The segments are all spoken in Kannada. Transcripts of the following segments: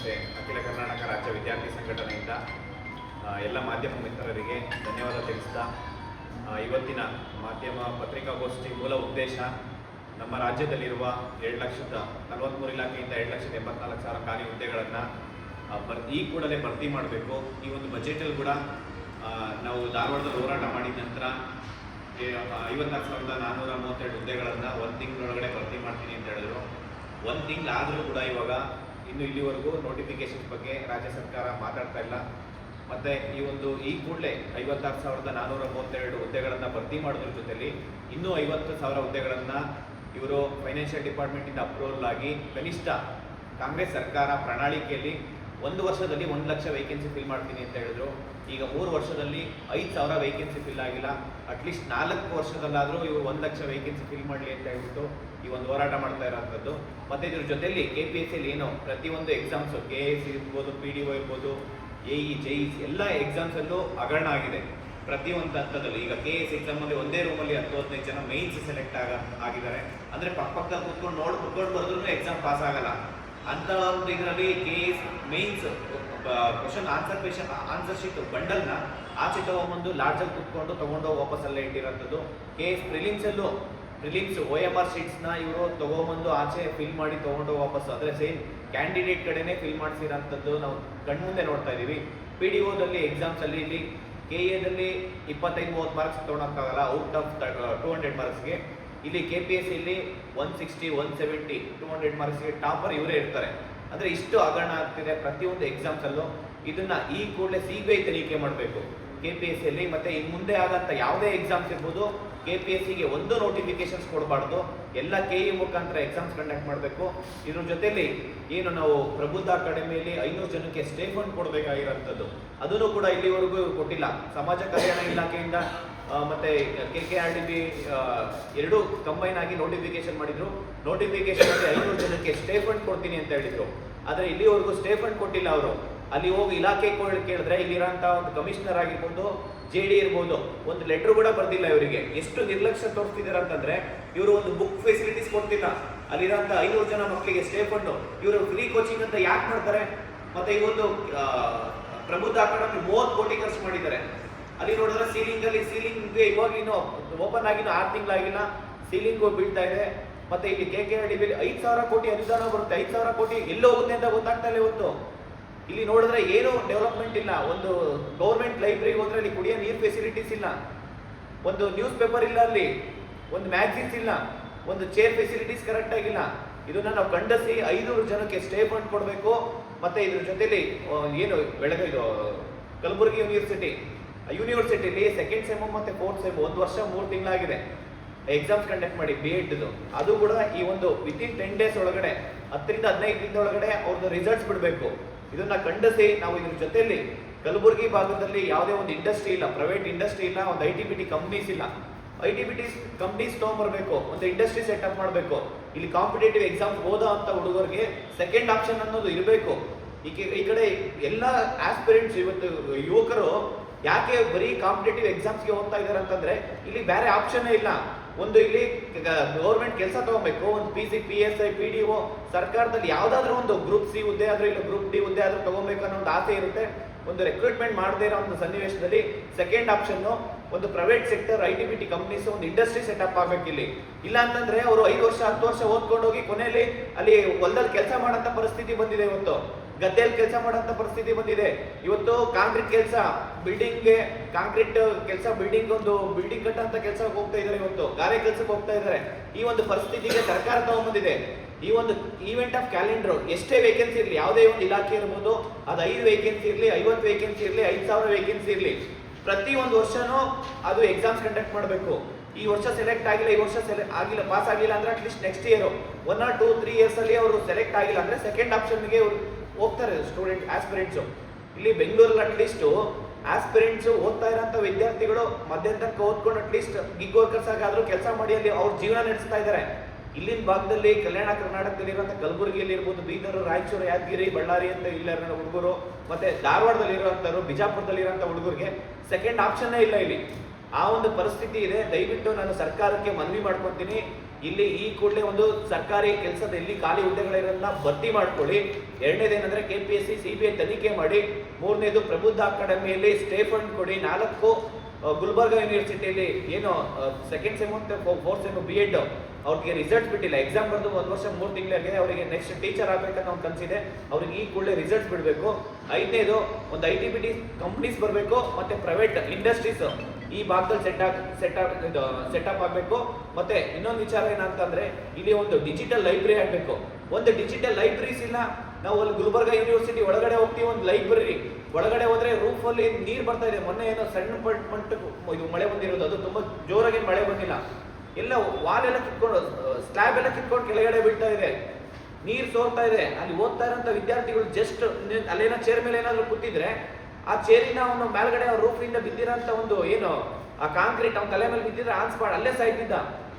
ಸಂಸ್ಥೆ ಅಖಿಲ ಕರ್ನಾಟಕ ರಾಜ್ಯ ವಿದ್ಯಾರ್ಥಿ ಸಂಘಟನೆಯಿಂದ ಎಲ್ಲ ಮಾಧ್ಯಮ ಮಿತ್ರರಿಗೆ ಧನ್ಯವಾದ ತಿಳಿಸ್ತಾ ಇವತ್ತಿನ ಮಾಧ್ಯಮ ಪತ್ರಿಕಾಗೋಷ್ಠಿ ಮೂಲ ಉದ್ದೇಶ ನಮ್ಮ ರಾಜ್ಯದಲ್ಲಿರುವ 2,43,000 ಇಲಾಖೆಯಿಂದ 2,84,000 ಖಾಲಿ ಹುದ್ದೆಗಳನ್ನು ಈ ಕೂಡಲೇ ಭರ್ತಿ ಮಾಡಬೇಕು. ಈ ಒಂದು ಬಜೆಟಲ್ಲಿ ಕೂಡ ನಾವು ಧಾರವಾಡದಲ್ಲಿ ಹೋರಾಟ ಮಾಡಿದ ನಂತರ 54,432 ಹುದ್ದೆಗಳನ್ನು 1 ತಿಂಗಳೊಳಗಡೆ ಭರ್ತಿ ಮಾಡ್ತೀನಿ ಅಂತ ಹೇಳಿದ್ರು. 1 ತಿಂಗಳಾದರೂ ಕೂಡ ಇವಾಗ ಇಲ್ಲಿವರೆಗೂ ನೋಟಿಫಿಕೇಶನ್ಸ್ ಬಗ್ಗೆ ರಾಜ್ಯ ಸರ್ಕಾರ ಮಾತಾಡ್ತಾ ಇಲ್ಲ. ಮತ್ತು ಈ ಕೂಡಲೇ 56,432 ಹುದ್ದೆಗಳನ್ನು ಭರ್ತಿ ಮಾಡೋದ್ರ ಜೊತೆಲಿ ಇನ್ನೂ 50,000 ಹುದ್ದೆಗಳನ್ನು ಇವರು ಫೈನಾನ್ಷಿಯಲ್ ಡಿಪಾರ್ಟ್ಮೆಂಟಿಂದ ಅಪ್ರೂವಲ್ ಆಗಿ ಕನಿಷ್ಠ ಕಾಂಗ್ರೆಸ್ ಸರ್ಕಾರ ಪ್ರಣಾಳಿಕೆಯಲ್ಲಿ 1 ವರ್ಷದಲ್ಲಿ 1 ಲಕ್ಷ ವೇಕೆನ್ಸಿ ಫಿಲ್ ಮಾಡ್ತೀನಿ ಅಂತ ಹೇಳಿದ್ರು. ಈಗ 3 ವರ್ಷದಲ್ಲಿ 5,000 ವೇಕೆನ್ಸಿ ಫಿಲ್ ಆಗಿಲ್ಲ. ಅಟ್ಲೀಸ್ಟ್ 4 ವರ್ಷದಲ್ಲಾದರೂ ಇವರು 1 ಲಕ್ಷ ವೇಕೆನ್ಸಿ ಫಿಲ್ ಮಾಡಲಿ ಅಂತ ಹೇಳ್ಬಿಟ್ಟು ಈ ಒಂದು ಹೋರಾಟ ಮಾಡ್ತಾ ಇರೋಂಥದ್ದು. ಮತ್ತು ಇದ್ರ ಜೊತೆಯಲ್ಲಿ KPSCಯಲ್ಲಿ ಏನು ಪ್ರತಿಯೊಂದು ಎಕ್ಸಾಮ್ಸು KS ಇರ್ಬೋದು, PDO ಇರ್ಬೋದು, AE JE ಎಲ್ಲ ಎಕ್ಸಾಮ್ಸಲ್ಲೂ ಹಗರಣ ಆಗಿದೆ ಪ್ರತಿಯೊಂದು ಹಂತದಲ್ಲೂ. ಈಗ KS ಎಕ್ಸಾಮಲ್ಲಿ ಒಂದೇ ರೂಮಲ್ಲಿ 10-15 ಜನ ಮೇನ್ಸ್ ಸೆಲೆಕ್ಟ್ ಆಗಿದ್ದಾರೆ. ಅಂದರೆ ಪಕ್ಕದಲ್ಲಿ ಕುತ್ಕೊಂಡು ಬರೆದ್ರೂ ಎಕ್ಸಾಮ್ ಪಾಸ್ ಆಗಲ್ಲ ಅಂತ ಒಂದು ಇದರಲ್ಲಿ KS mains question answer sheet ಬಂಡಲ್ನ ಆಚೆ ತಗೊಂಬಂದು ಲಾಡ್ಜಲ್ಲಿ ಕುತ್ಕೊಂಡು ತೊಗೊಂಡೋಗಿ ವಾಪಸ್ಸಲ್ಲೇ ಇಟ್ಟಿರೋಂಥದ್ದು. KS ಪ್ರಿಲಿಮ್ಸ್ OMR ಶೀಟ್ಸ್ನ ಇವರು ತೊಗೊಂಬಂದು ಆಚೆ ಫಿಲ್ ಮಾಡಿ ತೊಗೊಂಡು ವಾಪಸ್ಸು, ಅಂದರೆ ಸೇಮ್ ಕ್ಯಾಂಡಿಡೇಟ್ ಕಡೆನೇ ಫಿಲ್ ಮಾಡಿಸಿರೋಂಥದ್ದು ನಾವು ಕಣ್ಮುಂದೆ ನೋಡ್ತಾ ಇದ್ದೀವಿ. PDOದಲ್ಲಿ ಎಕ್ಸಾಮ್ಸಲ್ಲಿ ಇಲ್ಲಿ KAದಲ್ಲಿ 25-30 ಮಾರ್ಕ್ಸ್ ತೊಗೊಳಕ್ಕಾಗಲ್ಲ ಔಟ್ ಆಫ್ 200 ಮಾರ್ಕ್ಸ್ಗೆ. ಇಲ್ಲಿ KPSCಯಲ್ಲಿ 160, 170, 200 ಮಾರ್ಕ್ಸ್ಗೆ ಟಾಪರ್ ಇವರೇ ಇರ್ತಾರೆ. ಅಂದರೆ ಇಷ್ಟು ಹಗರಣ ಆಗ್ತಿದೆ ಪ್ರತಿಯೊಂದು ಎಕ್ಸಾಮ್ಸಲ್ಲೂ. ಇದನ್ನು ಈ ಕೂಡಲೇ CBI ತನಿಖೆ ಮಾಡಬೇಕು KPSCಯಲ್ಲಿ. ಮತ್ತು ಇನ್ನು ಮುಂದೆ ಆಗಂತ ಯಾವುದೇ ಎಕ್ಸಾಮ್ಸ್ ಇರ್ಬೋದು KPSCಗೆ ಒಂದು ನೋಟಿಫಿಕೇಶನ್ಸ್ ಕೊಡಬಾರ್ದು, ಎಲ್ಲ KE ಮುಖಾಂತರ ಎಕ್ಸಾಮ್ಸ್ ಕಂಡಕ್ಟ್ ಮಾಡಬೇಕು. ಇದ್ರ ಜೊತೆಲಿ ಏನು ನಾವು ಪ್ರಬುದ್ಧ ಅಕಾಡೆಮಿಯಲ್ಲಿ 500 ಜನಕ್ಕೆ ಸ್ಟೇ ಫಂಡ್ ಕೊಡಬೇಕಾಗಿರೋಂಥದ್ದು ಅದನ್ನು ಕೂಡ ಇಲ್ಲಿವರೆಗೂ ಕೊಟ್ಟಿಲ್ಲ. ಸಮಾಜ ಕಲ್ಯಾಣ ಇಲಾಖೆಯಿಂದ ಮತ್ತು KKRDB ಎರಡೂ ಕಂಬೈನ್ ಆಗಿ ನೋಟಿಫಿಕೇಶನ್ ಮಾಡಿದ್ರು. ನೋಟಿಫಿಕೇಶನಲ್ಲಿ 500 ಜನಕ್ಕೆ ಸ್ಟೇ ಫಂಡ್ ಕೊಡ್ತೀನಿ ಅಂತ ಹೇಳಿದ್ರು. ಆದರೆ ಇಲ್ಲಿವರೆಗೂ ಸ್ಟೇ ಫಂಡ್ ಕೊಟ್ಟಿಲ್ಲ ಅವರು. ಅಲ್ಲಿ ಹೋಗಿ ಇಲಾಖೆ ಕೇಳಿದ್ರೆ ಇಲ್ಲಿರೋಂಥ ಒಂದು ಕಮಿಷನರ್ ಆಗಿರ್ಬೋದು, JD ಇರ್ಬೋದು, ಒಂದು ಲೆಟ್ರ್ ಕೂಡ ಬರ್ದಿಲ್ಲ ಇವರಿಗೆ. ಎಷ್ಟು ನಿರ್ಲಕ್ಷ್ಯ ತೋರಿಸ್ತಿದ್ದಾರೆ ಅಂತಂದರೆ ಇವರು ಒಂದು ಬುಕ್ ಫೆಸಿಲಿಟೀಸ್ ಕೊಡ್ತಿಲ್ಲ. ಅಲ್ಲಿರೋಂಥ 500 ಜನ ಮಕ್ಕಳಿಗೆ ಸ್ಟೇ ಫಂಡು ಇವರು ಫ್ರೀ ಕೋಚಿಂಗ್ ಅಂತ ಯಾಕೆ ಮಾಡ್ತಾರೆ? ಮತ್ತು ಇವತ್ತು ಪ್ರಬುದ್ಧ ಅಕಾಡೆಮಿ 30 ಕೋಟಿ ಖರ್ಚು ಮಾಡಿದ್ದಾರೆ. ಅಲ್ಲಿ ನೋಡಿದ್ರೆ ಸೀಲಿಂಗ್ಗೆ ಇವಾಗಿನೂ ಓಪನ್ ಆಗಿನೂ 6 ತಿಂಗಳಾಗಿಲ್ಲ, ಸೀಲಿಂಗು ಬೀಳ್ತಾ ಇದೆ. ಮತ್ತು ಇಲ್ಲಿ KKRDB 5,000 ಕೋಟಿ ಅನುದಾನ ಬರುತ್ತೆ. 5,000 ಕೋಟಿ ಎಲ್ಲಿ ಹೋಗುತ್ತೆ ಅಂತ ಗೊತ್ತಾಗ್ತಾ ಇಲ್ಲ ಇವತ್ತು. ಇಲ್ಲಿ ನೋಡಿದ್ರೆ ಏನು ಡೆವಲಪ್ಮೆಂಟ್ ಇಲ್ಲ. ಒಂದು ಗೌರ್ಮೆಂಟ್ ಲೈಬ್ರರಿಗೆ ಹೋದ್ರೆ ಅಲ್ಲಿ ಕುಡಿಯೋ ನೀರು ಫೆಸಿಲಿಟೀಸ್ ಇಲ್ಲ, ಒಂದು ನ್ಯೂಸ್ ಪೇಪರ್ ಇಲ್ಲ, ಅಲ್ಲಿ ಒಂದು ಮ್ಯಾಗ್ಝಿನ್ಸ್ ಇಲ್ಲ, ಒಂದು ಚೇರ್ ಫೆಸಿಲಿಟೀಸ್ ಕರೆಕ್ಟ್ ಆಗಿಲ್ಲ. ಇದನ್ನ ನಾವು ಖಂಡಿಸಿ 500 ಜನಕ್ಕೆ ಸ್ಟೇ ಫಂಡ್ ಕೊಡಬೇಕು. ಮತ್ತು ಇದ್ರ ಜೊತೆಲಿ ಏನು ಇದು ಕಲಬುರಗಿ ಯೂನಿವರ್ಸಿಟಿಲಿ 2nd ಸೆಮ್ ಮತ್ತು 4th ಸೆಮ್ 1 ವರ್ಷ 3 ತಿಂಗಳಾಗಿದೆ ಎಕ್ಸಾಮ್ಸ್ ಕಂಡಕ್ಟ್ ಮಾಡಿ BEdದು. ಅದು ಕೂಡ ಈ ಒಂದು ವಿತಿನ್ 10 ಡೇಸ್ ಒಳಗಡೆ 10ರಿಂದ 15 ದಿನದ ಒಳಗಡೆ ಅವ್ರದ್ದು ರಿಸಲ್ಟ್ಸ್ ಬಿಡಬೇಕು. ಇದನ್ನ ಖಂಡಿಸಿ ನಾವು ಇದ್ರ ಜೊತೆಯಲ್ಲಿ ಕಲಬುರಗಿ ಭಾಗದಲ್ಲಿ ಯಾವುದೇ ಒಂದು ಇಂಡಸ್ಟ್ರಿ ಇಲ್ಲ, ಪ್ರೈವೇಟ್ ಇಂಡಸ್ಟ್ರಿ ಇಲ್ಲ, ಒಂದು ITBT ಕಂಪ್ನೀಸ್ ಇಲ್ಲ. ITBT ಕಂಪ್ನೀಸ್ ತೊಗೊಂಬರ್ಬೇಕು, ಒಂದು ಇಂಡಸ್ಟ್ರಿ ಸೆಟಪ್ ಮಾಡಬೇಕು. ಇಲ್ಲಿ ಕಾಂಪಿಟೇಟಿವ್ ಎಕ್ಸಾಮ್ಸ್ ಓದೋ ಅಂತ ಹುಡುಗರಿಗೆ ಸೆಕೆಂಡ್ ಆಪ್ಷನ್ ಅನ್ನೋದು ಇರಬೇಕು. ಈ ಕಡೆ ಎಲ್ಲ ಆಸ್ಪಿರೆಂಟ್ಸ್ ಇವತ್ತು ಯುವಕರು ಯಾಕೆ ಬರೀ ಕಾಂಪಿಟೇಟಿವ್ ಎಕ್ಸಾಮ್ಸ್ಗೆ ಹೋಗ್ತಾ ಇದ್ದಾರೆ ಅಂತಂದ್ರೆ ಇಲ್ಲಿ ಬೇರೆ ಆಪ್ಷನ್ನೇ ಇಲ್ಲ. ಒಂದು ಇಲ್ಲಿ ಗೌರ್ಮೆಂಟ್ ಕೆಲಸ ತಗೋಬೇಕು, ಒಂದು PC, PSI, PDO ಸರ್ಕಾರದಲ್ಲಿ ಯಾವುದಾದ್ರೂ ಒಂದು ಗ್ರೂಪ್ C ಹುದ್ದೆ ಆದ್ರೂ ಇಲ್ಲ ಗ್ರೂಪ್ D ಹುದ್ದೆ ಆದ್ರೂ ತಗೋಬೇಕು ಅನ್ನೋ ಒಂದು ಆಸೆ ಇರುತ್ತೆ. ಒಂದು ರಿಕ್ರೂಟ್ಮೆಂಟ್ ಮಾಡದೇ ಇರೋ ಒಂದು ಸನ್ನಿವೇಶದಲ್ಲಿ ಸೆಕೆಂಡ್ ಆಪ್ಷನ್ನು ಒಂದು ಪ್ರೈವೇಟ್ ಸೆಕ್ಟರ್ ITBT ಕಂಪ್ನೀಸ್ ಒಂದು ಇಂಡಸ್ಟ್ರಿ ಸೆಟಪ್ ಆಗಬೇಕು ಇಲ್ಲಿ. ಇಲ್ಲ ಅಂತಂದ್ರೆ ಅವರು 5 ವರ್ಷ 10 ವರ್ಷ ಓದ್ಕೊಂಡೋಗಿ ಕೊನೆಯಲ್ಲಿ ಅಲ್ಲಿ ಹೊಲದಲ್ಲಿ ಕೆಲಸ ಮಾಡೋಂಥ ಪರಿಸ್ಥಿತಿ ಬಂದಿದೆ. ಇವತ್ತು ಗದ್ದೆಯಲ್ಲಿ ಕೆಲಸ ಮಾಡೋಂಥ ಪರಿಸ್ಥಿತಿ ಬಂದಿದೆ. ಇವತ್ತು ಕಾಂಕ್ರೀಟ್ ಕೆಲಸ, ಬಿಲ್ಡಿಂಗ್ಗೆ ಕಾಂಕ್ರೀಟ್ ಕೆಲಸ, ಒಂದು ಬಿಲ್ಡಿಂಗ್ ಕಟ್ಟಂತ ಕೆಲಸಕ್ಕೆ ಹೋಗ್ತಾ ಇದ್ದಾರೆ, ಇವತ್ತು ಗಾರೆ ಕೆಲಸಕ್ಕೆ ಹೋಗ್ತಾ ಇದ್ದಾರೆ. ಈ ಒಂದು ಪರಿಸ್ಥಿತಿಗೆ ಸರ್ಕಾರ ತಗೊಂಡ್ಬಂದಿದೆ. ಈ ಒಂದು ಈವೆಂಟ್ ಆಫ್ ಕ್ಯಾಲೆಂಡರ್ ಎಷ್ಟೇ ವೇಕೆನ್ಸಿ ಇರಲಿ, ಯಾವುದೇ ಒಂದು ಇಲಾಖೆ ಇರ್ಬೋದು, ಅದು 5 ವೇಕೆನ್ಸಿ ಇರಲಿ, 50 ವೇಕೆನ್ಸಿ ಇರಲಿ, 5,000 ವೇಕೆನ್ಸಿ ಇರಲಿ, ಪ್ರತಿ ಒಂದು ವರ್ಷನೂ ಅದು ಎಕ್ಸಾಮ್ಸ್ ಕಂಡಕ್ಟ್ ಮಾಡಬೇಕು. ಈ ವರ್ಷ ಸೆಲೆಕ್ಟ್ ಆಗಿಲ್ಲ, ಈ ವರ್ಷ ಆಗಿಲ್ಲ, ಪಾಸ್ ಆಗಿಲ್ಲ ಅಂದ್ರೆ at least next year 1 or 2-3 years ಅಲ್ಲಿ ಅವರು ಸೆಲೆಕ್ಟ್ ಆಗಿಲ್ಲ ಅಂದ್ರೆ ಸೆಕೆಂಡ್ ಆಪ್ಷನ್ಗೆ ಅವರು ಹೋಗ್ತಾರೆ ಸ್ಟೂಡೆಂಟ್ ಆಸ್ಪಿರೆಂಟ್ಸು. ಇಲ್ಲಿ ಬೆಂಗಳೂರಲ್ಲಿ ಅಟ್ಲೀಸ್ಟ್ ಆಸ್ಪಿರೆಂಟ್ಸ್ ಓದ್ತಾ ಇರೋಂಥ ವಿದ್ಯಾರ್ಥಿಗಳು ಮಧ್ಯಂತರಕ್ಕೆ ಓದ್ಕೊಂಡು ಅಟ್ಲೀಸ್ಟ್ ಗಿಗ್ ವರ್ಕರ್ಸ್ ಆಗಾದ್ರೂ ಕೆಲಸ ಮಾಡಿ ಅಲ್ಲಿ ಅವ್ರ ಜೀವನ ನಡೆಸ್ತಾ ಇದ್ದಾರೆ. ಇಲ್ಲಿನ ಭಾಗದಲ್ಲಿ ಕಲ್ಯಾಣ ಕರ್ನಾಟಕದಲ್ಲಿರುವಂಥ ಕಲಬುರಗಿಯಲ್ಲಿ ಇರ್ಬೋದು, ಬೀದರ್, ರಾಯಚೂರು, ಯಾದಗಿರಿ, ಬಳ್ಳಾರಿ ಅಂತ ಇಲ್ಲಿರೋ ಹುಡುಗರು, ಮತ್ತೆ ಧಾರವಾಡದಲ್ಲಿ ಇರುವಂಥವ್ರು, ಬಿಜಾಪುರದಲ್ಲಿ ಇರೋಂಥ ಹುಡುಗರಿಗೆ ಸೆಕೆಂಡ್ ಆಪ್ಷನ್ನೇ ಇಲ್ಲ ಇಲ್ಲಿ. ಆ ಒಂದು ಪರಿಸ್ಥಿತಿ ಇದೆ. ದಯವಿಟ್ಟು ನಾನು ಸರ್ಕಾರಕ್ಕೆ ಮನವಿ ಮಾಡ್ಕೊತೀನಿ, ಇಲ್ಲಿ ಈ ಕೂಡಲೇ ಒಂದು ಸರ್ಕಾರಿ ಕೆಲಸದ ಎಲ್ಲಿ ಖಾಲಿ ಹುದ್ದೆಗಳಿರೋದನ್ನ ಭರ್ತಿ ಮಾಡ್ಕೊಳ್ಳಿ. ಎರಡನೇದೇನಂದ್ರೆ KPSC CBI ತನಿಖೆ ಮಾಡಿ. ಮೂರನೇದು ಪ್ರಬುದ್ಧ ಅಕಾಡೆಮಿಯಲ್ಲಿ ಸ್ಟೇ ಫಂಡ್ ಕೊಡಿ. 4 ಗುಲ್ಬರ್ಗಾ ಯೂನಿವರ್ಸಿಟಿಯಲ್ಲಿ ಏನು ಸೆಕೆಂಡ್ ಸೆಮ್ ಮತ್ತು ಫೋರ್ತ್ ಸೆಮ್ B.Ed ಅವ್ರಿಗೆ ರಿಸಲ್ಟ್ ಬಿಟ್ಟಿಲ್ಲ, ಎಕ್ಸಾಮ್ ಬರೆದು 1 ವರ್ಷ 3 ತಿಂಗಳಿಗೆ ಅವರಿಗೆ ನೆಕ್ಸ್ಟ್ ಟೀಚರ್ ಆಗ್ಬೇಕನ್ನೋ ಒಂದು ಕನಸಿದೆ, ಅವ್ರಿಗೆ ಈ ಕೂಡಲೇ ರಿಸಲ್ಟ್ಸ್ ಬಿಡಬೇಕು. 5ನೇದು ಒಂದು IT-BT ಕಂಪ್ನೀಸ್ ಬರಬೇಕು, ಮತ್ತೆ ಪ್ರೈವೇಟ್ ಇಂಡಸ್ಟ್ರೀಸ್ ಈ ಭಾಗದಲ್ಲಿ ಸೆಟಪ್ ಆಗಬೇಕು. ಮತ್ತೆ ಇನ್ನೊಂದು ವಿಚಾರ ಏನಂತಂದ್ರೆ ಇಲ್ಲಿ ಒಂದು ಡಿಜಿಟಲ್ ಲೈಬ್ರರಿ ಆಗಬೇಕು. ಒಂದು ಡಿಜಿಟಲ್ ಲೈಬ್ರರೀಸ್ ಇಲ್ಲ. ನಾವು ಅಲ್ಲಿ ಗುಲ್ಬರ್ಗಾ ಯೂನಿವರ್ಸಿಟಿ ಒಳಗಡೆ ಹೋಗ್ತೀವಿ, ಒಂದು ಲೈಬ್ರರಿ ಒಳಗಡೆ ಹೋದ್ರೆ ರೂಫ್ ಅಲ್ಲಿ ನೀರು ಬರ್ತಾ ಇದೆ. ಮೊನ್ನೆ ಏನೋ ಸಣ್ಣ ಇದು ಮಳೆ ಬಂದಿರೋದು, ಅದು ತುಂಬಾ ಜೋರಾಗಿ ಮಳೆ ಬಂದಿಲ್ಲ, ಎಲ್ಲ ವಾಲ್ ಎಲ್ಲ ಕಿತ್ಕೊಂಡು ಸ್ಲ್ಯಾಬ್ ಎಲ್ಲ ಕಿತ್ಕೊಂಡು ಕೆಳಗಡೆ ಬೀಳ್ತಾ ಇದೆ, ನೀರು ಸೋರ್ತಾ ಇದೆ. ಅಲ್ಲಿ ಓದ್ತಾ ಇರೋಂಥ ವಿದ್ಯಾರ್ಥಿಗಳು ಜಸ್ಟ್ ಅಲ್ಲೇನೋ ಚೇರ್ ಮೇಲೆ ಏನಾದ್ರು ಕೂತಿದ್ರೆ ಆ ಚೇರಿನ ಅವನು ಮೇಲ್ಗಡೆ ಅವ್ರ ರೂಫಿಂದ ಬಿದ್ದಿರೋಂಥ ಒಂದು ಏನು ಆ ಕಾಂಕ್ರೀಟ್ ಅವ್ನ ತಲೆ ಮೇಲೆ ಬಿದ್ದಿದ್ರೆ ಆನ್ಸ್ಪಾಡ್ ಅಲ್ಲೇ ಸಾಯ್ತಿದ್ದ.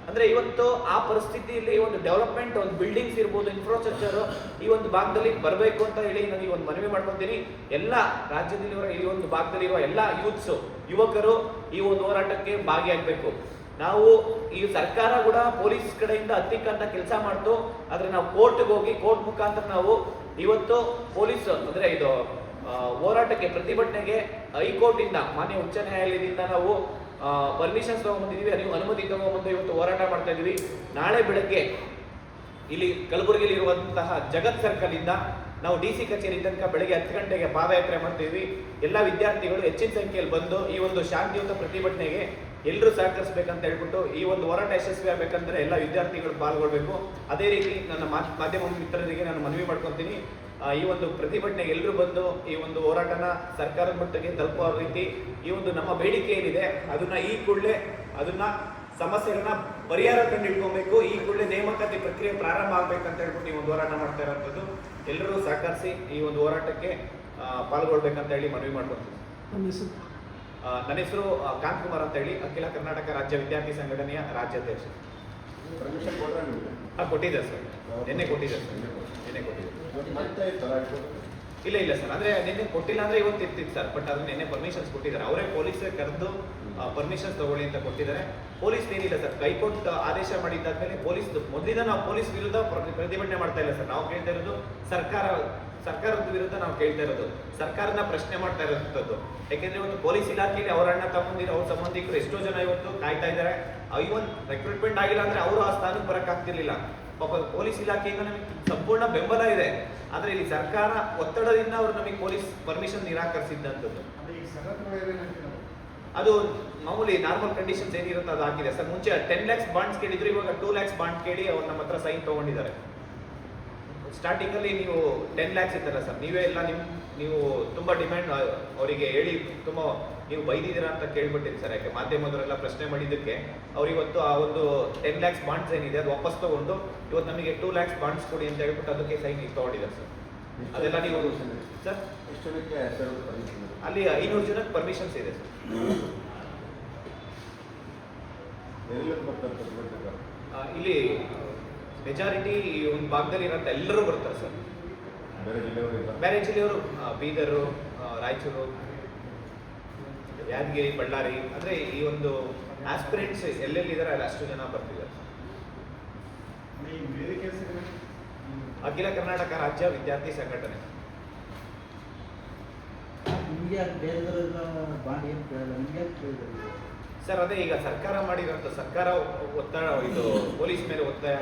ಅಂದ್ರೆ ಇವತ್ತು ಆ ಪರಿಸ್ಥಿತಿಯಲ್ಲಿ ಒಂದು ಡೆವಲಪ್ಮೆಂಟ್, ಒಂದು ಬಿಲ್ಡಿಂಗ್ಸ್ ಇರ್ಬೋದು, ಇನ್ಫ್ರಾಸ್ಟ್ರಕ್ಚರ್ ಈ ಒಂದು ಭಾಗದಲ್ಲಿ ಬರಬೇಕು ಅಂತ ಹೇಳಿ ನನಗೆ ಒಂದು ಮನವಿ ಮಾಡ್ಕೊತೀನಿ. ಎಲ್ಲ ರಾಜ್ಯದಲ್ಲಿರುವ ಈ ಒಂದು ಭಾಗದಲ್ಲಿರುವ ಎಲ್ಲ ಯುವಕರು ಈ ಒಂದು ಹೋರಾಟಕ್ಕೆ ಭಾಗಿಯಾಗಬೇಕು. ನಾವು ಈ ಸರ್ಕಾರ ಕೂಡ ಪೊಲೀಸ್ ಕಡೆಯಿಂದ ಹತ್ತಿಕ್ಕಂತ ಕೆಲಸ ಮಾಡ್ತು, ಆದ್ರೆ ನಾವು ಕೋರ್ಟ್ಗೆ ಹೋಗಿ ಕೋರ್ಟ್ ಮುಖಾಂತರ ನಾವು ಇವತ್ತು ಪೊಲೀಸ್ ಅಂದ್ರೆ ಇದು ಹೋರಾಟಕ್ಕೆ ಪ್ರತಿಭಟನೆಗೆ ಹೈಕೋರ್ಟ್ ಇಂದ ಮಾನ್ಯ ಉಚ್ಚ ನ್ಯಾಯಾಲಯದಿಂದ ನಾವು ಪರ್ಮಿಷನ್ಸ್ ತಗೊಂಡ್ಬಂದಿದ್ದೀವಿ, ನೀವು ಅನುಮತಿ ತಗೊಂಡ್ಬಂದು ಇವತ್ತು ಹೋರಾಟ ಮಾಡ್ತಾ ಇದೀವಿ. ನಾಳೆ ಬೆಳಗ್ಗೆ ಇಲ್ಲಿ ಕಲಬುರಗಿಯಲ್ಲಿ ಇರುವಂತಹ ಜಗತ್ ಸರ್ಕಲ್ ಇಂದ ನಾವು DC ಕಚೇರಿ ತನಕ ಬೆಳಗ್ಗೆ 10 ಗಂಟೆಗೆ ಪಾದಯಾತ್ರೆ ಮಾಡ್ತೀವಿ. ಎಲ್ಲ ವಿದ್ಯಾರ್ಥಿಗಳು ಹೆಚ್ಚಿನ ಸಂಖ್ಯೆಯಲ್ಲಿ ಬಂದು ಈ ಒಂದು ಶಾಂತಿಯುತ ಪ್ರತಿಭಟನೆಗೆ ಎಲ್ಲರೂ ಸಹಕರಿಸಬೇಕಂತ ಹೇಳ್ಬಿಟ್ಟು ಈ ಒಂದು ಹೋರಾಟ ಯಶಸ್ವಿ ಆಗಬೇಕಂದ್ರೆ ಎಲ್ಲ ವಿದ್ಯಾರ್ಥಿಗಳು ಪಾಲ್ಗೊಳ್ಬೇಕು. ಅದೇ ರೀತಿ ನನ್ನ ಮಾಧ್ಯಮ ಮಿತ್ರರಿಗೆ ನಾನು ಮನವಿ ಮಾಡ್ಕೊತೀನಿ, ಈ ಒಂದು ಪ್ರತಿಭಟನೆಗೆ ಎಲ್ಲರೂ ಬಂದು ಈ ಒಂದು ಹೋರಾಟನ ಸರ್ಕಾರದ ಮಟ್ಟಿಗೆ ತಲುಪುವ ರೀತಿ ಈ ಒಂದು ನಮ್ಮ ಬೇಡಿಕೆ ಏನಿದೆ ಅದನ್ನ ಈ ಕೂಡಲೇ ಅದನ್ನ ಸಮಸ್ಯೆಗಳನ್ನ ಪರಿಹಾರ ಕಂಡಿಡ್ಕೊಬೇಕು. ಈ ಕೂಡಲೇ ನೇಮಕಾತಿ ಪ್ರಕ್ರಿಯೆ ಪ್ರಾರಂಭ ಆಗ್ಬೇಕಂತ ಹೇಳ್ಬಿಟ್ಟು ಈ ಒಂದು ಹೋರಾಟ ಮಾಡ್ತಾ ಇರೋಂಥದ್ದು. ಎಲ್ಲರೂ ಸಹಕರಿಸಿ ಈ ಒಂದು ಹೋರಾಟಕ್ಕೆ ಪಾಲ್ಗೊಳ್ಬೇಕಂತ ಹೇಳಿ ಮನವಿ ಮಾಡ್ಕೊತೀನಿ. ನನ್ನ ಹೆಸರು ಕಾಂತ್ ಕುಮಾರ್ ಅಂತ ಹೇಳಿ, ಅಖಿಲ ಕರ್ನಾಟಕ ರಾಜ್ಯ ವಿದ್ಯಾರ್ಥಿ ಸಂಘಟನೆಯ ರಾಜ್ಯಾಧ್ಯಕ್ಷ. ಕೊಟ್ಟಿದ್ದಾರೆ ಸರ್, ನಿನ್ನೆ ಕೊಟ್ಟಿದ್ದಾರೆ ಸರ್, ನಿನ್ನೆ ಕೊಟ್ಟಿದ್ದಾರೆ. ಇಲ್ಲ ಸರ್, ಅಂದ್ರೆ ನಿನ್ನೆ ಕೊಟ್ಟಿಲ್ಲ ಅಂದ್ರೆ ಇವತ್ತು ಇರ್ತಿತ್ತು ಸರ್, ಬಟ್ ಅದನ್ನ ನಿನ್ನೆ ಪರ್ಮಿಷನ್ಸ್ ಕೊಟ್ಟಿದ್ದಾರೆ. ಅವರೇ ಪೊಲೀಸೇ ಕರೆದು ಪರ್ಮಿಷನ್ಸ್ ತಗೊಳ್ಳಿ ಅಂತ ಕೊಟ್ಟಿದ್ದಾರೆ. ಪೊಲೀಸ್ ಏನಿಲ್ಲ ಸರ್, ಹೈಕೋರ್ಟ್ ಆದೇಶ ಮಾಡಿದ್ದಾದ್ಮೇಲೆ ಪೊಲೀಸ್ ಮೊದಲಿಂದ ನಾವು ಪೊಲೀಸ್ ವಿರುದ್ಧ ಪ್ರತಿಭಟನೆ ಮಾಡ್ತಾ ಇಲ್ಲ ಸರ್. ನಾವು ಕೇಳ್ತಾ ಇರೋದು ಸರ್ಕಾರದ ವಿರುದ್ಧ ನಾವು ಕೇಳ್ತಾ ಇರೋದು, ಸರ್ಕಾರನ ಪ್ರಶ್ನೆ ಮಾಡ್ತಾ ಇರೋಂಥದ್ದು. ಯಾಕೆಂದ್ರೆ ಒಂದು ಪೊಲೀಸ್ ಇಲಾಖೆಯಲ್ಲಿ ಅವರ ಅಣ್ಣ ತಮ್ಮಂದಿರು, ಅವ್ರ ಸಂಬಂಧಿಕರು ಎಷ್ಟೋ ಜನ ಇವತ್ತು ಕಾಯ್ತಾ ಇದ್ದಾರೆ. ಇವನ್ ರಿಕ್ರೂಟ್ಮೆಂಟ್ ಆಗಿಲ್ಲ ಅಂದ್ರೆ ಅವರು ಆ ಸ್ಥಾನಕ್ಕೆ ಬರಕ್ ಆಗ್ತಿರ್ಲಿಲ್ಲ. ಪಾಪ ಪೊಲೀಸ್ ಇಲಾಖೆಯಿಂದ ನಮಗೆ ಸಂಪೂರ್ಣ ಬೆಂಬಲ ಇದೆ, ಆದ್ರೆ ಇಲ್ಲಿ ಸರ್ಕಾರ ಒತ್ತಡದಿಂದ ಅವರು ನಮಗೆ ಪೊಲೀಸ್ ಪರ್ಮಿಷನ್ ನಿರಾಕರಿಸಿದ್ದಂಥದ್ದು. ಅದು ಮಾಮೂಲಿ ನಾರ್ಮಲ್ ಕಂಡೀಷನ್ಸ್ ಏನಿರುತ್ತೆ ಅದು ಹಾಕಿದೆ ಸರ್. ಮುಂಚೆ 10 lakhs ಬಾಂಡ್ಸ್ ಕೇಳಿದ್ರು, ಇವಾಗ 2 lakhs ಬಾಂಡ್ ಕೇಳಿ ಅವ್ರು ನಮ್ಮ ಹತ್ರ ಸೈನ್ ತಗೊಂಡಿದ್ದಾರೆ. ಸ್ಟಾರ್ಟಿಂಗ್ ಅಲ್ಲಿ ನೀವು 10 lakhs ಇತ್ತಲ್ಲ ಸರ್, ನೀವೇ ಎಲ್ಲ ನೀವು ತುಂಬಾ ಡಿಮ್ಯಾಂಡ್ ಅವರಿಗೆ ಹೇಳಿ ತುಂಬಾ ನೀವು ಬೈದಿದ್ದೀರಾ ಅಂತ ಕೇಳ್ಬಿಟ್ಟಿರಿ ಸರ್. ಯಾಕೆ ಮಾಧ್ಯಮದವರೆಲ್ಲ ಪ್ರಶ್ನೆ ಮಾಡಿದ್ದಕ್ಕೆ ಅವ್ರು ಇವತ್ತು ಆ ಒಂದು 10 lakhs ಬಾಂಡ್ಸ್ ಏನಿದೆ ಅದು ವಾಪಸ್ ತಗೊಂಡು ಇವತ್ತು ನಮಗೆ 2 lakhs ಬಾಂಡ್ಸ್ ಕೊಡಿ ಅಂತ ಹೇಳ್ಬಿಟ್ಟು ಅದಕ್ಕೆ ಸೈನ್ ತಗೊಂಡಿದ್ದಾರೆ ಸರ್. ಅದೆಲ್ಲ ನೀವು ಸರ್ ಅಲ್ಲಿ 500 ಜನಕ್ಕೆ ಪರ್ಮಿಷನ್ಸ್ ಇದೆ ಸರ್. ಇಲ್ಲಿ ಮೆಜಾರಿಟಿ ಒಂದು ಭಾಗದಲ್ಲಿ ಇರೋಂಥ ಎಲ್ಲರೂ ಬರ್ತಾರೆ ಸರ್. ಬೇರೆ ಜಿಲ್ಲೆಯವರು ಬೀದರು, ರಾಯಚೂರು, ಯಾದಗಿರಿ, ಬಳ್ಳಾರಿ, ಅಂದ್ರೆ ಈ ಒಂದು ಆಸ್ಪಿರೆಂಟ್ಸ್ ಎಲ್ಲೆಲ್ಲಿ ಇದ್ದಾರೆ ಅಲ್ಲಿ ಅಷ್ಟು ಜನ ಬರ್ತಿದ್ದಾರೆ. ಅಖಿಲ ಕರ್ನಾಟಕ ರಾಜ್ಯ ವಿದ್ಯಾರ್ಥಿ ಸಂಘಟನೆ. ಸರ್ ಅದೇ ಈಗ ಸರ್ಕಾರ ಮಾಡಿರೋದು, ಸರ್ಕಾರ ಒತ್ತಡ ಇದು ಪೊಲೀಸ್ ಮೇಲೆ ಒತ್ತಾಯ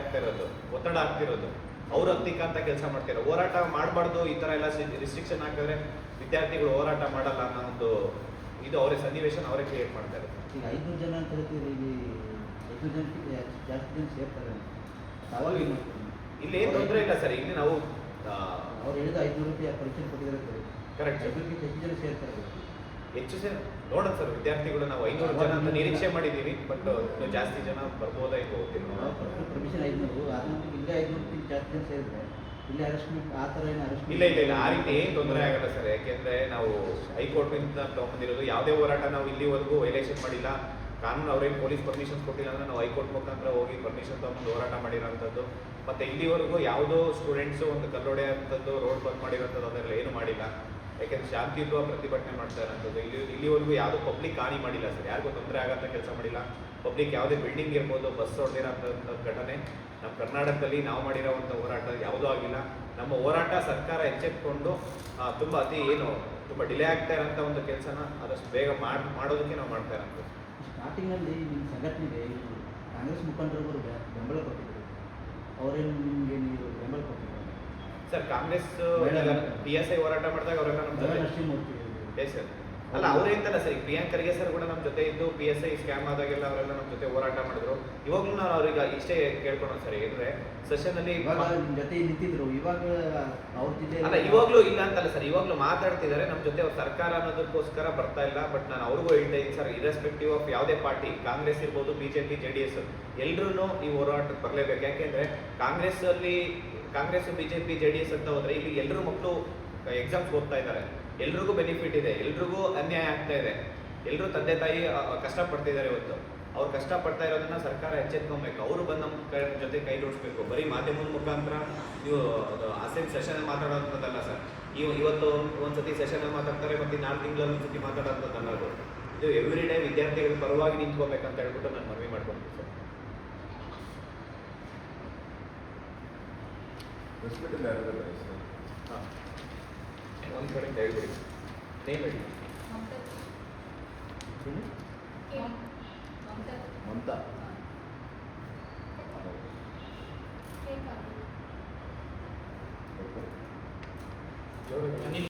ಒತ್ತಡ ಆಗ್ತಿರೋದು, ಅವ್ರು ಹತ್ತಿಕ್ಕಂತ ಕೆಲಸ ಮಾಡ್ತಾರೆ. ಹೋರಾಟ ಮಾಡಬಾರ್ದು, ಈ ತರ ಎಲ್ಲ ರಿಸ್ಟ್ರಿಕ್ಷನ್ ಹಾಕಿದ್ರೆ ವಿದ್ಯಾರ್ಥಿಗಳು ಹೋರಾಟ ಮಾಡಲ್ಲ ಅನ್ನೋ ಒಂದು ಇದು ಅವರೇ ಸನ್ನಿವೇಶನ ಅವರೇ ಕ್ರಿಯೇಟ್ ಮಾಡ್ತಾರೆ. ಈಗ 500 ಜನ ಅಂತ ಹೇಳ್ತೀವಿ, ಇಲ್ಲಿ 500 ಜನಕ್ಕೆ ಜಾಸ್ತಿ ಜನ ಸೇರ್ತಾರೆ. ಅವಾಗ ಇಲ್ಲಿ ಏನು ತೊಂದರೆ ಇಲ್ಲ ಸರ್. ಇಲ್ಲಿ ನಾವು ಅವ್ರು ಹೇಳಿದ 500 ರೂಪಾಯಿ ಪರೀಕ್ಷೆ ಕೊಟ್ಟಿದ್ದಾರೆ. ಕರೆಕ್ಟ್. ಹೆಚ್ಚು ಜನ ಸೇರ್ತಾರೆ. ಹೆಚ್ಚು ಜನ ನೋಡೋಣ ಸರ್, ವಿದ್ಯಾರ್ಥಿಗಳು ನಾವು 500 ಜನ ಅಂತ ನಿರೀಕ್ಷೆ ಮಾಡಿದ್ದೀವಿ, ಬಟ್ ಜಾಸ್ತಿ ಜನ ಬರ್ಬೋದಾ ಇದು ಪರ್ಮಿಷನ್ 500, ಇಲ್ಲೇ 500 ಜಾಸ್ತಿ ಜನ ಸೇರಿದ್ರೆ ಇಲ್ಲಿ ಅರೆಸ್ಟ್ಮೆಂಟ್ ಆ ಥರ ಏನು ಅರೆಸ್ಟ್ ಇಲ್ಲ ಆ ರೀತಿ ಏನು ತೊಂದರೆ ಆಗಲ್ಲ ಸರ್. ಯಾಕೆಂದ್ರೆ ನಾವು ಹೈಕೋರ್ಟ್ ಇಂದ ತಗೊಂಡಿರೋದು ಯಾವುದೇ ಹೋರಾಟ ನಾವು ಇಲ್ಲಿವರೆಗೂ ವೈಲೇಷನ್ ಮಾಡಿಲ್ಲ. ಕಾನೂನು ಅವ್ರೇನು ಪೊಲೀಸ್ ಪರ್ಮಿಷನ್ಸ್ ಕೊಟ್ಟಿಲ್ಲ ಅಂದ್ರೆ ನಾವು ಹೈಕೋರ್ಟ್ ಮುಖಾಂತರ ಹೋಗಿ ಪರ್ಮಿಷನ್ ತಗೊಂಡು ಹೋರಾಟ ಮಾಡಿರೋಂಥದ್ದು. ಮತ್ತೆ ಇಲ್ಲಿವರೆಗೂ ಯಾವುದೋ ಸ್ಟೂಡೆಂಟ್ಸು ಒಂದು ಕಲ್ಲೊಡೆ ಅಂತದ್ದು, ರೋಡ್ ಬಂದ್ ಮಾಡಿರೋಂಥದ್ದು ಅದೆಲ್ಲ ಏನು ಮಾಡಿಲ್ಲ. ಯಾಕೆಂದ್ರೆ ಶಾಂತಿಯುತ ಪ್ರತಿಭಟನೆ ಮಾಡ್ತಾ ಇರೋಂಥದ್ದು. ಇಲ್ಲಿವರೆಗೂ ಯಾವುದು ಪಬ್ಲಿಕ್ ಹಾನಿ ಮಾಡಿಲ್ಲ ಸರ್, ಯಾರಿಗೂ ತೊಂದರೆ ಆಗಂತ ಕೆಲಸ ಮಾಡಿಲ್ಲ. ಪಬ್ಲಿಕ್ ಯಾವುದೇ ಬಿಲ್ಡಿಂಗ್ ಇರ್ಬೋದು, ಬಸ್ ಹೊಡೆದಿರೋಂಥ ಘಟನೆ ನಮ್ಮ ಕರ್ನಾಟಕದಲ್ಲಿ ನಾವು ಮಾಡಿರೋವಂಥ ಹೋರಾಟ ಯಾವುದೂ ಆಗಿಲ್ಲ. ನಮ್ಮ ಹೋರಾಟ ಸರ್ಕಾರ ಎಚ್ಚೆತ್ತುಕೊಂಡು ತುಂಬ ತುಂಬ ಡಿಲೇ ಆಗ್ತಾ ಇರೋಂಥ ಒಂದು ಕೆಲಸನ ಆದಷ್ಟು ಬೇಗ ಮಾಡೋದಕ್ಕೆ ನಾವು ಮಾಡ್ತಾ ಇರೋಂಥದ್ದು. ಸ್ಟಾರ್ಟಿಂಗಲ್ಲಿ ನಿಮ್ಮ ಸಂಘಟನೆಗೆ ಇವರು ಕಾಂಗ್ರೆಸ್ ಮುಖಂಡರುಗಳು ಬೆಂಬಲ ಕೊಟ್ಟಿದ್ದರು, ಅವರೇನು ನಿಮಗೆ ನೀವು ಬೆಂಬಲ ಕೊಟ್ಟಿದ್ದಾರೆ ಸರ್? ಕಾಂಗ್ರೆಸ್ PSI ಹೋರಾಟ ಮಾಡಿದಾಗ ಅವರೆಲ್ಲ ನಮ್ಮ ಜೊತೆ ನರಸಿಂಹಮೂರ್ತಿ ಎಸ್ ಸರ್. ಅಲ್ಲ ಅವರೇಂತಲ್ಲ ಸರ್, ಈಗ ಪ್ರಿಯಾಂಕ್ ಖರ್ಗೆ ಸರ್ ಕೂಡ ನಮ್ಮ ಜೊತೆ ಇದ್ದು PSI ಸ್ಕ್ಯಾಮ್ ಆದಾಗೆಲ್ಲ ಅವರೆಲ್ಲ ನಮ್ಮ ಜೊತೆ ಹೋರಾಟ ಮಾಡಿದ್ರು. ಇವಾಗಲೂ ನಾವು ಅವ್ರಿಗೆ ಇಷ್ಟೇ ಕೇಳ್ಕೊಳೋದು ಸರ್, ಏನಂದ್ರೆ ಸೆಷನ್ ಅಲ್ಲಿ ಇವಾಗ ನಿಮ್ಮ ಜೊತೆ ನಿಂತಿದ್ರು, ಇವಾಗ ಅವ್ರ ಜಿಲ್ಲೆ ಅಲ್ಲ ಇವಾಗಲೂ ಇಲ್ಲ ಅಂತಲ್ಲ ಸರ್, ಇವಾಗಲೂ ಮಾತಾಡ್ತಿದ್ದಾರೆ ನಮ್ಮ ಜೊತೆ. ಅವ್ರ ಸರ್ಕಾರ ಅನ್ನೋದಕ್ಕೋಸ್ಕರ ಬರ್ತಾ ಇಲ್ಲ. ಬಟ್ ನಾನು ಅವ್ರಿಗೂ ಹೇಳ್ತಾ ಇದ್ದೀನಿ ಸರ್, ಇರೆಸ್ಪೆಕ್ಟಿವ್ ಆಫ್ ಯಾವುದೇ ಪಾರ್ಟಿ, ಕಾಂಗ್ರೆಸ್ ಇರ್ಬೋದು, BJP, JDS, ಎಲ್ಲರೂ ಈ ಹೋರಾಟಕ್ಕೆ ಬರಲೇಬೇಕು. ಯಾಕೆಂದ್ರೆ ಕಾಂಗ್ರೆಸ್ BJP, JDS ಅಂತ ಹೋದ್ರೆ ಇಲ್ಲಿ ಎಲ್ಲರೂ ಮಕ್ಕಳು ಎಕ್ಸಾಮ್ಸ್ ಓದ್ತಾ ಇದ್ದಾರೆ, ಎಲ್ರಿಗೂ ಬೆನಿಫಿಟ್ ಇದೆ, ಎಲ್ರಿಗೂ ಅನ್ಯಾಯ ಆಗ್ತಾ ಇದೆ, ಎಲ್ಲರೂ ತಂದೆ ತಾಯಿ ಕಷ್ಟಪಡ್ತಿದ್ದಾರೆ. ಇವತ್ತು ಅವ್ರು ಕಷ್ಟಪಡ್ತಾ ಇರೋದನ್ನ ಸರ್ಕಾರ ಎಚ್ಚೆತ್ಕೊಬೇಕು. ಅವರು ಬಂದು ನಮ್ಮ ಜೊತೆ ಕೈ ಜೋಡಿಸ್ಬೇಕು. ಬರೀ ಮಾಧ್ಯಮದ ಮುಖಾಂತರ ನೀವು ಸೆಷನ್ ಮಾತಾಡೋಂಥದ್ದಲ್ಲ ಸರ್. ಇವತ್ತು ಒಂದ್ಸತಿ ಸೆಷನ್ ಮಾತಾಡ್ತಾರೆ, ಮತ್ತೆ 4 ತಿಂಗಳಲ್ಲಿ ಒಂದ್ಸತಿ ಮಾತಾಡೋಂಥದ್ದಲ್ಲ ಅದು. ಇದು ಎವ್ರಿ ಡೇ ವಿದ್ಯಾರ್ಥಿಗಳ ಪರವಾಗಿ ನಿಂತ್ಕೋಬೇಕಂತ ಹೇಳ್ಬಿಟ್ಟು ನಾನು ಮನವಿ ಮಾಡ್ಕೊಳ್ತೀನಿ ಸರ್. ಹಾಂ, ಒಂದು ಕಡೆ ಹೇಳ್ಬಿಡಿ, ನೇಮ್ ಹೇಳಿ. ಮಮತಾ ಜೋರಾಗಿ.